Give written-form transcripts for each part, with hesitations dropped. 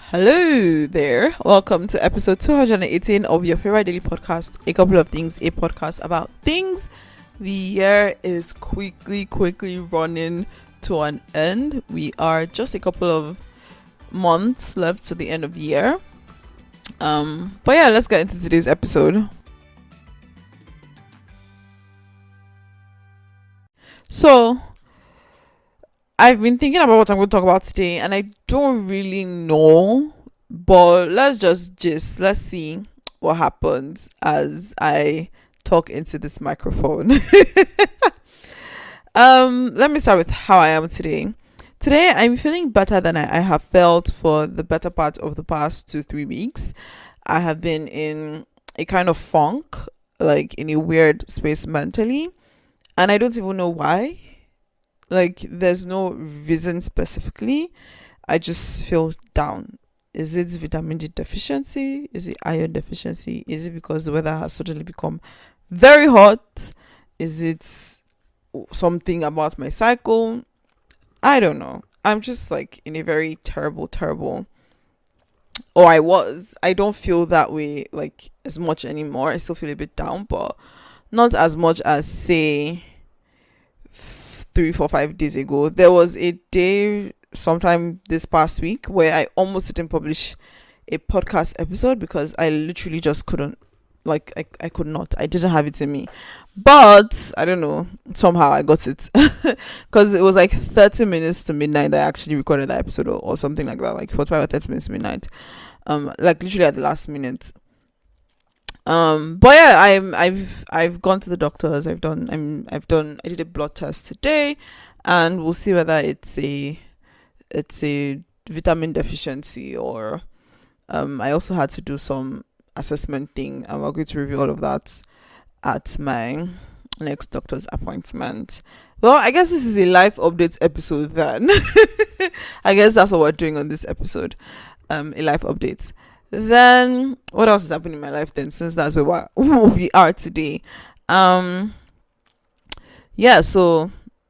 Hello there. Welcome to episode 218 of your favorite daily podcast, A Couple of Things, a podcast about things. The year is quickly running to an end. We are just a couple of months left to the end of the year. But yeah, let's get into today's episode. So, I've been thinking about what I'm going to talk about today, and I don't really know, but let's let's see what happens as I talk into this microphone. Let me start with how I am today. Today, I'm feeling better than I have felt for the better part of the past 2-3 weeks. I have been in a kind of funk, like in a weird space mentally, and I don't even know why. Like, there's no reason specifically. I just feel down. Is it vitamin D deficiency? Is it iron deficiency? Is it because the weather has suddenly become very hot? Is it something about my cycle? I don't know. I'm just like in a very terrible, or I don't feel that way like as much anymore. I still feel a bit down, but not as much as, say, 3-4-5 days ago. There was a day sometime this past week where I almost didn't publish a podcast episode because I literally just couldn't. Like, I could not. I didn't have it in me. But I don't know, somehow I got it. Because it was like 30 minutes to midnight that I actually recorded that episode, or something like that, like 45 or 30 minutes to midnight. Like literally at the last minute. But yeah, I've gone to the doctors. I did a blood test today, and we'll see whether it's a vitamin deficiency, or I also had to do some assessment thing, and we're going to review all of that at my next doctor's appointment. Well, I guess this is a life update episode then. I guess that's what we're doing on this episode. A life update. Then what else is happening in my life then, since that's where we are today? So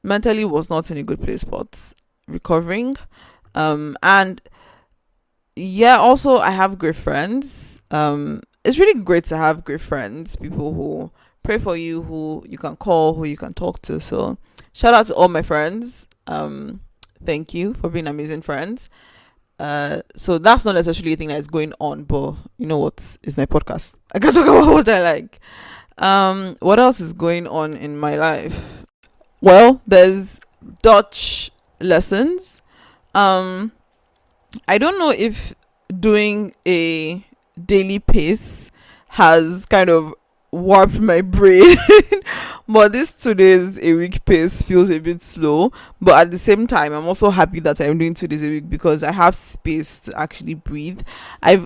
mentally was not in a good place, but recovering. And yeah, also I have great friends. It's really great to have great friends, people who pray for you, who you can call, who you can talk to. So shout out to all my friends. Thank you for being amazing friends. So that's not necessarily a thing that is going on, but you know what, it's my podcast. I can talk about what I like. What else is going on in my life? Well, there's Dutch lessons. I don't know if doing a daily pace has kind of warped my brain, but this 2 days a week pace feels a bit slow. But at the same time, I'm also happy that I'm doing 2 days a week because I have space to actually breathe. I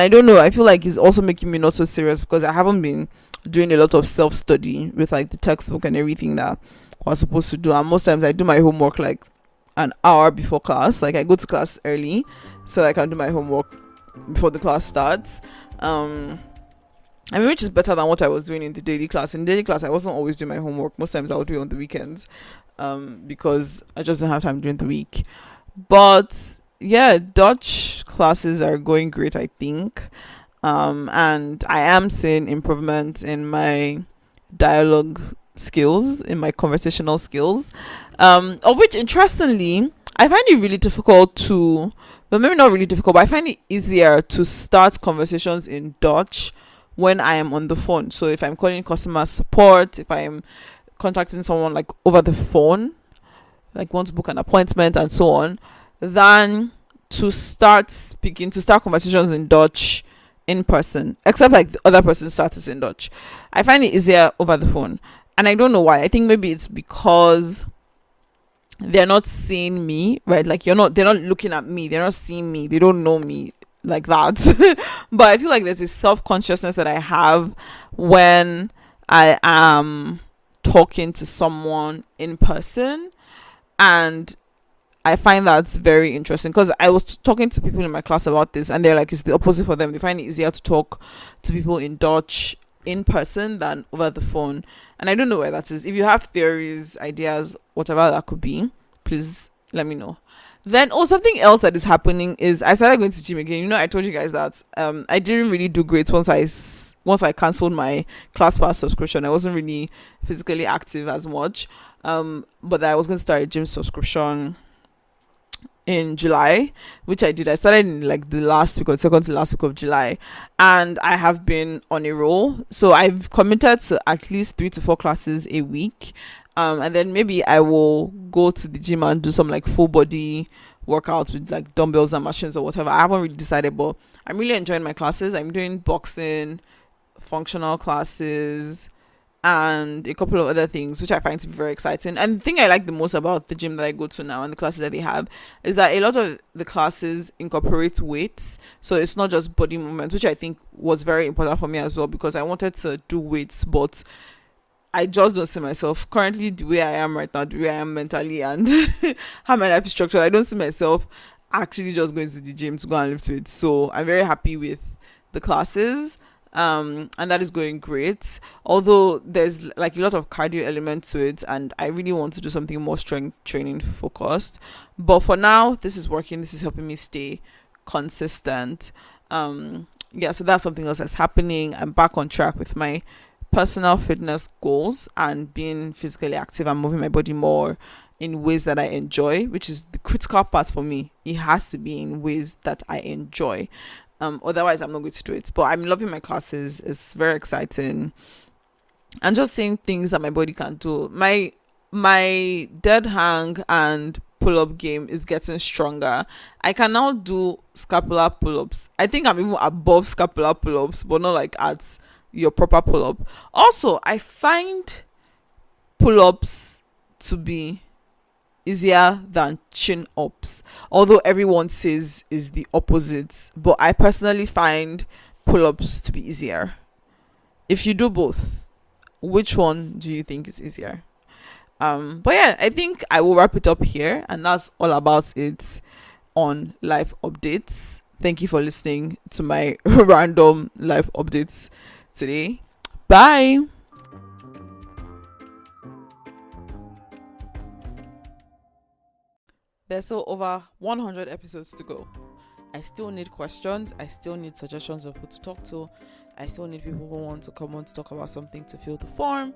don't know, I feel like it's also making me not so serious because I haven't been doing a lot of self-study with like the textbook and everything that I was supposed to do. And most times I do my homework like an hour before class. Like, I go to class early so I can do my homework before the class starts. Which is better than what I was doing in the daily class. In daily class, I wasn't always doing my homework. Most times I would do it on the weekends, because I just don't have time during the week. But yeah, Dutch classes are going great, I think. And I am seeing improvement in my dialogue skills, in my conversational skills, of which, interestingly, I find it really difficult to, well, maybe not really difficult, but I find it easier to start conversations in Dutch when I am on the phone. So if I'm calling customer support, if I'm contacting someone like over the phone, like want to book an appointment and so on, than to start conversations in Dutch in person, except like the other person starts in Dutch. I find it easier over the phone, and I don't know why. I think maybe it's because they're not seeing me, right? Like, they're not looking at me, they're not seeing me, they don't know me like that. But I feel like there's this self-consciousness that I have when I am talking to someone in person, and I find that's very interesting because I was talking to people in my class about this, and they're like, it's the opposite for them. They find it easier to talk to people in Dutch in person than over the phone. And I don't know where that is. If you have theories, ideas, whatever that could be, please let me know. Then, oh, something else that is happening is I started going to gym again. I told you guys that I didn't really do great once I canceled my class pass subscription. I wasn't really physically active as much. But I was going to start a gym subscription in July, which I did. I started in like the last week or second to last week of July, and I have been on a roll. So I've committed to at least 3 to 4 classes a week. And then maybe I will go to the gym and do some like full body workouts with like dumbbells and machines or whatever. I haven't really decided, but I'm really enjoying my classes. I'm doing boxing, functional classes, and a couple of other things which I find to be very exciting. And the thing I like the most about the gym that I go to now and the classes that they have is that a lot of the classes incorporate weights. So it's not just body movement, which I think was very important for me as well, because I wanted to do weights, but I just don't see myself currently the way I am right now, the way I am mentally, and how my life is structured. I don't see myself actually just going to the gym to go and lift weights. So I'm very happy with the classes. And that is going great. Although there's like a lot of cardio element to it, and I really want to do something more strength training focused. But for now, this is working. This is helping me stay consistent. Yeah, so that's something else that's happening. I'm back on track with my personal fitness goals and being physically active and moving my body more in ways that I enjoy, which is the critical part for me. It has to be in ways that I enjoy. Otherwise I'm not going to do it. But I'm loving my classes. It's very exciting. And just seeing things that my body can do. My dead hang and pull-up game is getting stronger. I can now do scapular pull-ups. I think I'm even above scapular pull-ups, but not like at your proper pull-up. Also, I find pull-ups to be easier than chin-ups, although everyone says is the opposite, but I personally find pull-ups to be easier. If you do both, which one do you think is easier? But yeah, I think I will wrap it up here, and that's all about it on life updates. Thank you for listening to my random life updates today. Bye. There's still over 100 episodes to go. I still need questions. I still need suggestions of who to talk to. I still need people who want to come on to talk about something to fill the form.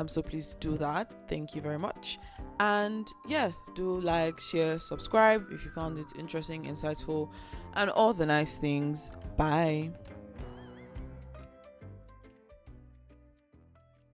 So please do that. Thank you very much. And yeah, do like, share, subscribe if you found it interesting, insightful, and all the nice things. Bye.